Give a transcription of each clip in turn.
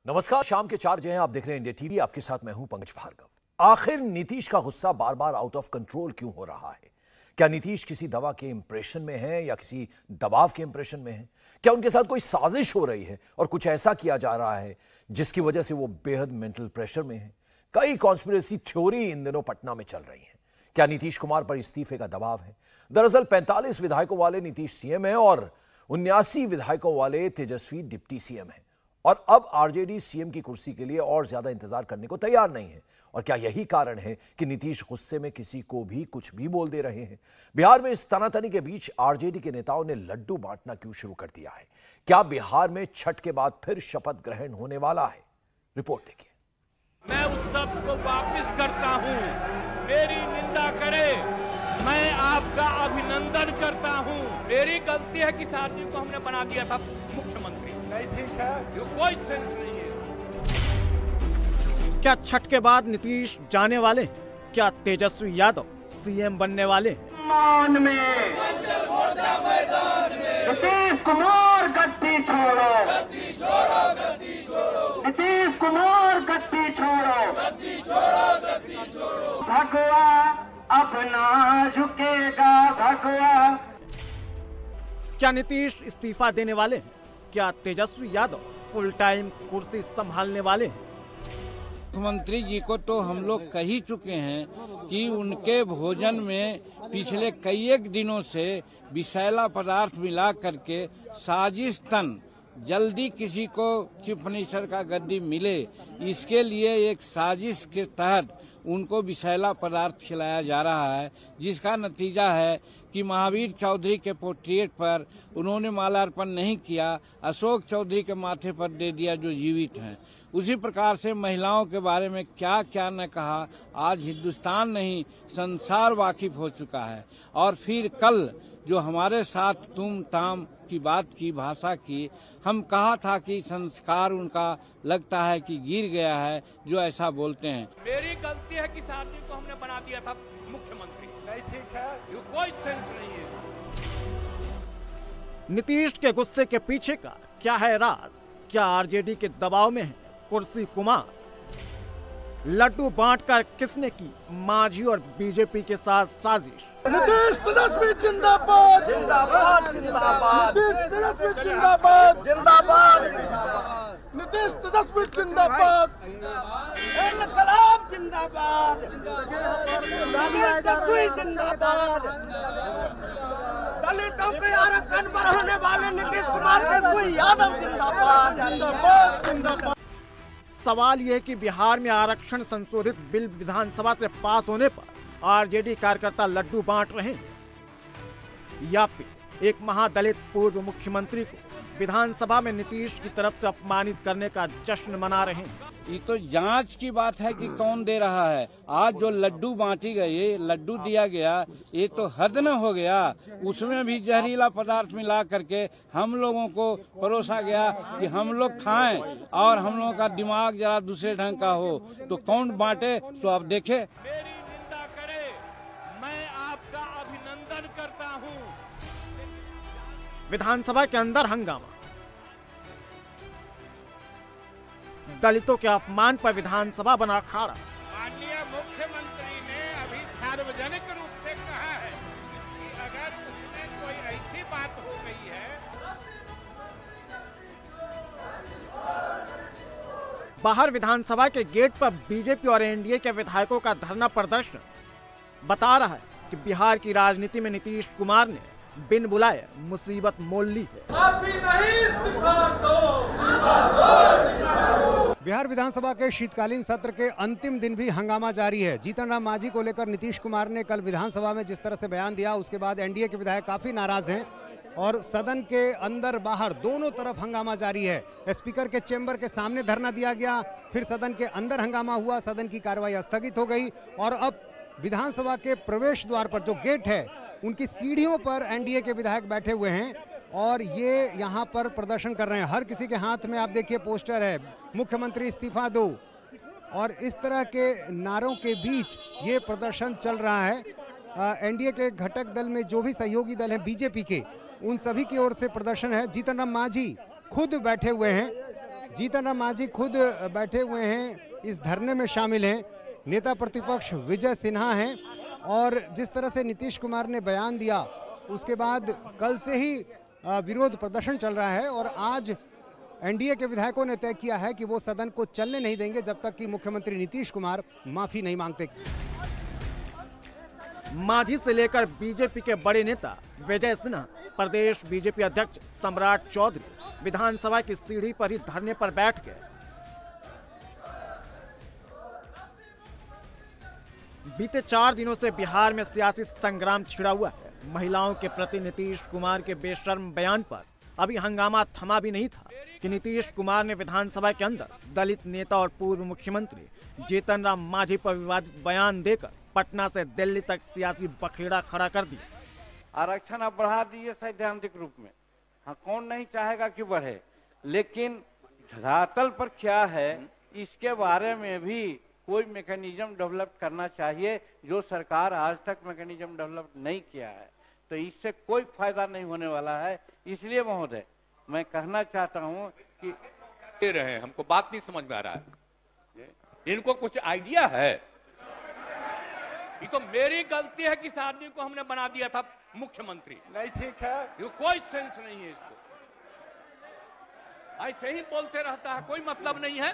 नमस्कार, शाम के 4 बजे हैं, आप देख रहे हैं इंडिया टीवी। आपके साथ मैं हूं पंकज भार्गव। आखिर नीतीश का गुस्सा बार बार आउट ऑफ कंट्रोल क्यों हो रहा है? क्या नीतीश किसी दवा के इंप्रेशन में है या किसी दबाव के इंप्रेशन में है? क्या उनके साथ कोई साजिश हो रही है और कुछ ऐसा किया जा रहा है जिसकी वजह से वो बेहद मेंटल प्रेशर में है? कई कॉन्स्पिरेसी थ्योरी इन दिनों पटना में चल रही है। क्या नीतीश कुमार पर इस्तीफे का दबाव है? दरअसल 45 विधायकों वाले नीतीश सीएम है और 79 विधायकों वाले तेजस्वी डिप्टी सीएम है। और अब आरजेडी सीएम की कुर्सी के लिए और ज्यादा इंतजार करने को तैयार नहीं है। और क्या यही कारण है कि नीतीश गुस्से में किसी को भी कुछ भी बोल दे रहे हैं? बिहार में इस तनातनी के बीच आरजेडी के नेताओं ने लड्डू बांटना क्यों शुरू कर दिया है? क्या बिहार में छठ के बाद फिर शपथ ग्रहण होने वाला है? रिपोर्ट देखिए। मैं उस शब्द को वापिस करता हूं। मेरी निंदा करे, मैं आपका अभिनंदन करता हूं। मेरी गलती है कि आदमी को हमने बना दिया था मुख्यमंत्री। नहीं, ठीक है, ये कोई सेंस नहीं है। क्या छठ के बाद नीतीश जाने वाले? क्या तेजस्वी यादव सीएम बनने वाले? मान में नीतीश कुमार गद्दी छोड़ो, गद्दी छोड़ो, गद्दी छोड़ो। नीतीश कुमार गद्दी छोड़ो, गद्दी छोड़ो, गद्दी छोड़ो। भगवा अपना झुकेगा, भगवा। क्या नीतीश इस्तीफा देने वाले हैं? क्या तेजस्वी यादव फुल टाइम कुर्सी संभालने वाले हैं? मुख्यमंत्री जी को तो हम लोग कह ही चुके हैं कि उनके भोजन में पिछले कई एक दिनों से विषैला पदार्थ मिला करके साजिशतन जल्दी किसी को चीफ मिनिस्टर का गद्दी मिले, इसके लिए एक साजिश के तहत उनको विषैला पदार्थ खिलाया जा रहा है, जिसका नतीजा है कि महावीर चौधरी के पोर्ट्रेट पर उन्होंने माल्यार्पण नहीं किया, अशोक चौधरी के माथे पर दे दिया जो जीवित हैं। उसी प्रकार से महिलाओं के बारे में क्या क्या न कहा, आज हिंदुस्तान नहीं संसार वाकिफ हो चुका है। और फिर कल जो हमारे साथ तुम ताम की बात की, भाषा की, हम कहा था कि संस्कार उनका लगता है कि गिर गया है जो ऐसा बोलते हैं। मेरी गलती है कि आदमी को हमने बना दिया था मुख्यमंत्री। नहीं, ठीक है, ये कोई सेंस नहीं है। नीतीश के गुस्से के पीछे का क्या है राज? क्या आरजेडी के दबाव में है कुर्सी कुमार? लड्डू बांटकर किसने की मांझी और बीजेपी के साथ साजिश? नीतीश तेजस्वी जिंदाबाद, जिंदाबाद, जिंदाबाद। नीतीश तेजस्वी जिंदाबाद, जिंदाबाद। नीतीश तेजस्वी जिंदाबाद, इनकलाब जिंदाबाद, तेजस्वी जिंदाबाद। दलितों के आरक्षण बढ़ाने वाले नीतीश कुमार तेजस्वी यादव जिंदाबाद, जिंदाबाद, जिंदाबाद। सवाल यह है कि बिहार में आरक्षण संशोधित बिल विधानसभा से पास होने पर आरजेडी कार्यकर्ता लड्डू बांट रहे हैं या फिर एक महादलित पूर्व मुख्यमंत्री को विधानसभा में नीतीश की तरफ से अपमानित करने का जश्न मना रहे हैं। ये तो जांच की बात है कि कौन दे रहा है। आज जो लड्डू बांटी गई, लड्डू दिया गया, ये तो हद न हो गया। उसमें भी जहरीला पदार्थ मिला करके हम लोगों को परोसा गया कि हम लोग खाएं और हम लोगों का दिमाग जरा दूसरे ढंग का हो। तो कौन बांटे सो आप देखे। मेरी निंदा करे, मैं आपका अभिनंदन करता हूं। विधानसभा के अंदर हंगामा। दलितों के अपमान पर विधानसभा बना अखाड़ा। माननीय मुख्यमंत्री ने अभी सार्वजनिक रूप से कहा है कि अगर उसमें कोई ऐसी बात हो गई है। बाहर विधानसभा के गेट पर बीजेपी और एनडीए के विधायकों का धरना प्रदर्शन बता रहा है कि बिहार की राजनीति में नीतीश कुमार ने बिन बुलाए मुसीबत मोल ली है। बिहार विधानसभा के शीतकालीन सत्र के अंतिम दिन भी हंगामा जारी है। जीतन राम मांझी को लेकर नीतीश कुमार ने कल विधानसभा में जिस तरह से बयान दिया, उसके बाद एनडीए के विधायक काफी नाराज हैं और सदन के अंदर बाहर दोनों तरफ हंगामा जारी है। स्पीकर के चेंबर के सामने धरना दिया गया, फिर सदन के अंदर हंगामा हुआ, सदन की कार्रवाई स्थगित हो गई और अब विधानसभा के प्रवेश द्वार पर जो गेट है उनकी सीढ़ियों पर एनडीए के विधायक बैठे हुए हैं और ये यहां पर प्रदर्शन कर रहे हैं। हर किसी के हाथ में आप देखिए पोस्टर है, मुख्यमंत्री इस्तीफा दो, और इस तरह के नारों के बीच ये प्रदर्शन चल रहा है। एनडीए के घटक दल में जो भी सहयोगी दल हैं बीजेपी के, उन सभी की ओर से प्रदर्शन है। जीतन राम मांझी खुद बैठे हुए हैं जीतन राम मांझी खुद बैठे हुए हैं, इस धरने में शामिल हैं। नेता प्रतिपक्ष विजय सिन्हा हैं और जिस तरह से नीतीश कुमार ने बयान दिया उसके बाद कल से ही विरोध प्रदर्शन चल रहा है और आज एनडीए के विधायकों ने तय किया है कि वो सदन को चलने नहीं देंगे जब तक कि मुख्यमंत्री नीतीश कुमार माफी नहीं मांगते। मांझी से लेकर बीजेपी के बड़े नेता विजय सिन्हा, प्रदेश बीजेपी अध्यक्ष सम्राट चौधरी विधानसभा की सीढ़ी पर ही धरने पर बैठ गए। बीते 4 दिनों से बिहार में सियासी संग्राम छिड़ा हुआ है। महिलाओं के प्रति नीतीश कुमार के बेशर्म बयान पर अभी हंगामा थमा भी नहीं था कि नीतीश कुमार ने विधानसभा के अंदर दलित नेता और पूर्व मुख्यमंत्री जीतन राम मांझी पर विवादित बयान देकर पटना से दिल्ली तक सियासी बखेड़ा खड़ा कर दिया। आरक्षण अब बढ़ा दिए सैद्धांतिक रूप में, हाँ कौन नहीं चाहेगा कि बढ़े, लेकिन धरातल पर क्या है इसके बारे में भी कोई मैकेनिज्म डेवलप करना चाहिए, जो सरकार आज तक मैकेनिज्म डेवलप नहीं किया है। तो इससे कोई फायदा नहीं होने वाला है। इसलिए महोदय मैं कहना चाहता हूं कि दे रहे हैं, हमको बात नहीं समझ में आ रहा है। इनको कुछ आइडिया है? ये तो मेरी गलती है कि इस आदमी को हमने बना दिया था मुख्यमंत्री। नहीं ठीक है, ये कोई सेंस नहीं है इसको, ऐसे ही बोलते रहता है, कोई मतलब नहीं है।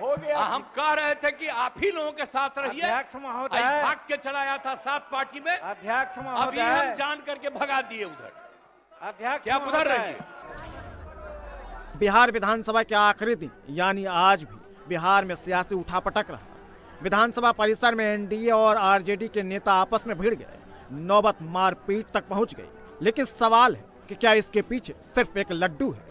हो गया। हम कह रहे थे कि आप ही लोगों के साथ रहिए। अध्यक्ष महोदय भाग के चलाया था 7 पार्टी में। अध्यक्ष महोदय अभी हम जान करके भगा दिए उधर। अध्यक्ष क्या उधर रहिए। बिहार विधानसभा के आखिरी दिन यानी आज भी बिहार में सियासी उठापटक रहा। विधानसभा परिसर में एनडीए और आरजेडी के नेता आपस में भिड़ गए, नौबत मारपीट तक पहुंच गई। लेकिन सवाल है कि क्या इसके पीछे सिर्फ एक लड्डू है?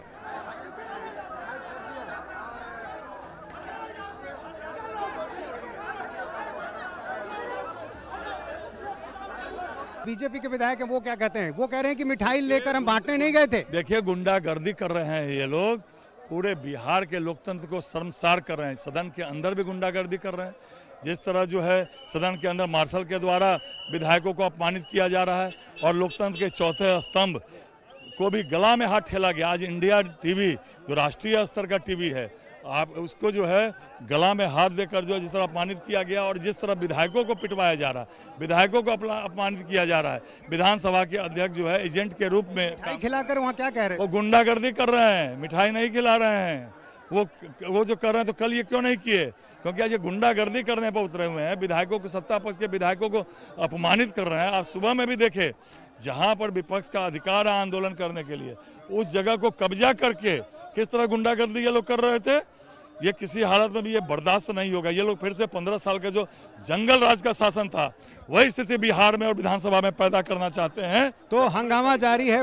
बीजेपी के विधायक हैं, वो क्या कहते हैं? वो कह रहे हैं कि मिठाई लेकर हम बांटने नहीं गए थे। देखिए, गुंडागर्दी कर रहे हैं ये लोग, पूरे बिहार के लोकतंत्र को शर्मसार कर रहे हैं। सदन के अंदर भी गुंडागर्दी कर रहे हैं। जिस तरह जो है सदन के अंदर मार्शल के द्वारा विधायकों को अपमानित किया जा रहा है और लोकतंत्र के चौथे स्तंभ को भी गला में हाथ ठेला गया। आज इंडिया टीवी जो राष्ट्रीय स्तर का टीवी है, आप उसको जो है गला में हाथ देकर जो जिस तरह अपमानित किया गया और जिस तरह विधायकों को पिटवाया जा रहा है, विधायकों को अपमानित किया जा रहा है। विधानसभा के अध्यक्ष जो है एजेंट के रूप में मिठाई खिलाकर वहाँ क्या कह रहे हैं? वो गुंडागर्दी कर रहे हैं, मिठाई नहीं खिला रहे हैं। वो जो कर रहे हैं तो कल ये क्यों नहीं किए? क्योंकि आज ये गुंडागर्दी करने पर उतरे हुए हैं। विधायकों को, सत्ता पक्ष के विधायकों को अपमानित कर रहे हैं। आप सुबह में भी देखे, जहां पर विपक्ष का अधिकार है आंदोलन करने के लिए, उस जगह को कब्जा करके किस तरह गुंडागर्दी ये लोग कर रहे थे, ये किसी हालत में भी ये बर्दाश्त नहीं होगा। ये लोग फिर से 15 साल का जो जंगल राज का शासन था, वही स्थिति बिहार में और विधानसभा में पैदा करना चाहते हैं। तो हंगामा जारी है।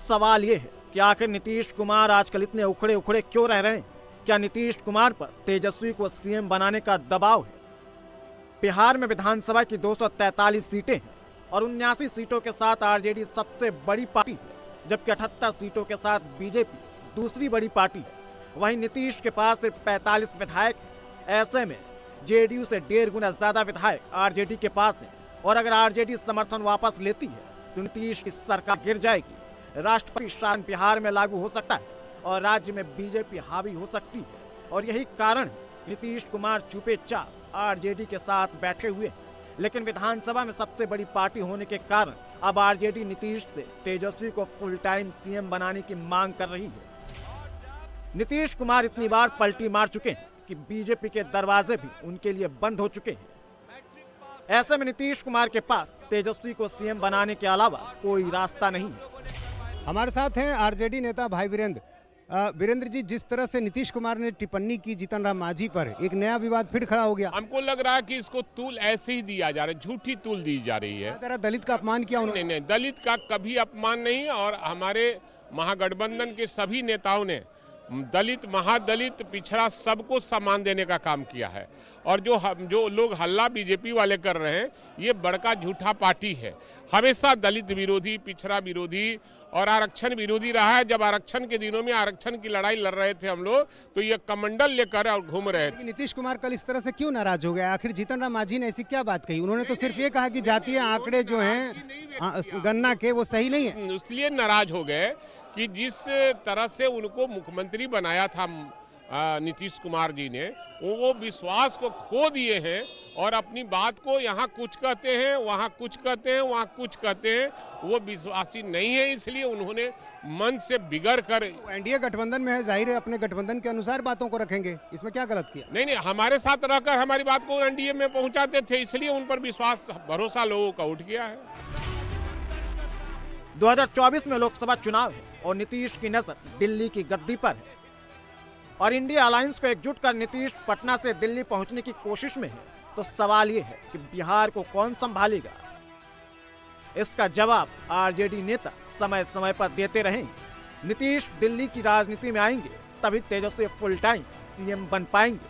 सवाल ये है कि आखिर नीतीश कुमार आजकल इतने उखड़े उखड़े क्यों रह रहे हैं? क्या नीतीश कुमार पर तेजस्वी को सीएम बनाने का दबाव है? बिहार में विधानसभा की 243 सीटें हैं और 79 सीटों के साथ आरजेडी सबसे बड़ी पार्टी है, जबकि 78 सीटों के साथ बीजेपी दूसरी बड़ी पार्टी है। वहीं नीतीश के पास सिर्फ 45 विधायक हैं। ऐसे में जेडीयू से 1.5 गुना ज्यादा विधायक आरजेडी के पास हैं और अगर आरजेडी समर्थन वापस लेती है तो नीतीश की सरकार गिर जाएगी। राष्ट्रपति शासन बिहार में लागू हो सकता है और राज्य में बीजेपी हावी हो सकती है और यही कारण है नीतीश कुमार चुपे चाप आरजेडी के साथ बैठे हुए हैं। लेकिन विधानसभा में सबसे बड़ी पार्टी होने के कारण अब आरजेडी नीतीश से तेजस्वी को फुल टाइम सीएम बनाने की मांग कर रही है। नीतीश कुमार इतनी बार पलटी मार चुके हैं कि बीजेपी के दरवाजे भी उनके लिए बंद हो चुके हैं। ऐसे में नीतीश कुमार के पास तेजस्वी को सीएम बनाने के अलावा कोई रास्ता नहीं है। हमारे साथ हैं आरजेडी नेता भाई वीरेंद्र। वीरेंद्र जी, जिस तरह से नीतीश कुमार ने टिप्पणी की जीतन राम मांझी पर, एक नया विवाद फिर खड़ा हो गया। हमको लग रहा है कि इसको तूल ऐसे ही दिया जा रहा है, झूठी तूल दी जा रही है। दलित का अपमान किया उन्होंने? नहीं, दलित का कभी अपमान नहीं। और हमारे महागठबंधन के सभी नेताओं ने दलित, महादलित, पिछड़ा सबको सम्मान देने का काम किया है। और जो लोग हल्ला बीजेपी वाले कर रहे हैं, ये बड़का झूठा पार्टी है। हमेशा दलित विरोधी, पिछड़ा विरोधी और आरक्षण विरोधी रहा है। जब आरक्षण के दिनों में आरक्षण की लड़ाई लड़ रहे थे हम लोग, तो ये कमंडल लेकर और घूम रहे थे। नीतीश कुमार कल इस तरह से क्यों नाराज हो गया? आखिर जीतन राम मांझी ने ऐसी क्या बात कही? उन्होंने तो सिर्फ ये कहा कि जातीय आंकड़े जो हैं गन्ना के, वो सही नहीं है। इसलिए नाराज हो गए कि जिस तरह से उनको मुख्यमंत्री बनाया था नीतीश कुमार जी ने, वो विश्वास को खो दिए हैं और अपनी बात को यहाँ कुछ कहते हैं, वहाँ कुछ कहते हैं, वहाँ कुछ कहते हैं, वो विश्वासी नहीं है। इसलिए उन्होंने मन से बिगड़ कर एनडीए गठबंधन में है, जाहिर है अपने गठबंधन के अनुसार बातों को रखेंगे, इसमें क्या गलत किया? नहीं, हमारे साथ रहकर हमारी बात को एनडीए में पहुंचाते थे, इसलिए उन पर विश्वास भरोसा लोगों का उठ गया है। 2024 में लोकसभा चुनाव है और नीतीश की नजर दिल्ली की गद्दी पर है और इंडिया अलायंस को एकजुट कर नीतीश पटना से दिल्ली पहुंचने की कोशिश में है। तो सवाल ये है कि बिहार को कौन संभालेगा? इसका जवाब आरजेडी नेता समय समय पर देते रहेंगे। नीतीश दिल्ली की राजनीति में आएंगे तभी तेजस्वी फुल टाइम सीएम बन पाएंगे।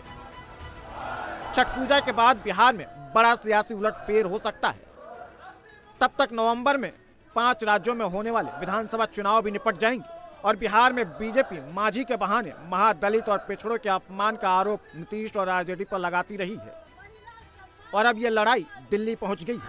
छठ पूजा के बाद बिहार में बड़ा सियासी उलटफेर हो सकता है। तब तक नवंबर में 5 राज्यों में होने वाले विधानसभा चुनाव भी निपट जाएंगे और बिहार में बीजेपी मांझी के बहाने महादलित और पिछड़ों के अपमान का आरोप नीतीश और आरजेडी पर लगाती रही है और अब ये लड़ाई दिल्ली पहुंच गई है।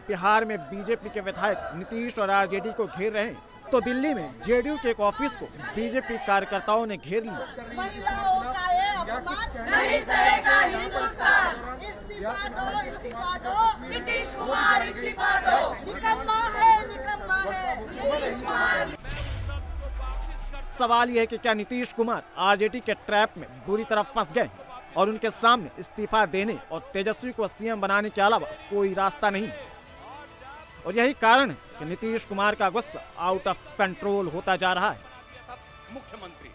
बिहार में बीजेपी के विधायक नीतीश और आरजेडी को घेर रहे हैं तो दिल्ली में जेडीयू के एक ऑफिस को बीजेपी कार्यकर्ताओं ने घेर लिया। महिलाओं का ये अपमान नहीं सहेगा हिंदुस्तान। इस्तीफा दो नीतीश कुमार, इस्तीफा दो। निकम्मा है नीतीश कुमार। सवाल यह है कि क्या नीतीश कुमार आरजेडी के ट्रैप में बुरी तरह फंस गए और उनके सामने इस्तीफा देने और तेजस्वी को सीएम बनाने के अलावा कोई रास्ता नहीं और यही कारण है कि नीतीश कुमार का गुस्सा आउट ऑफ कंट्रोल होता जा रहा है। मुख्यमंत्री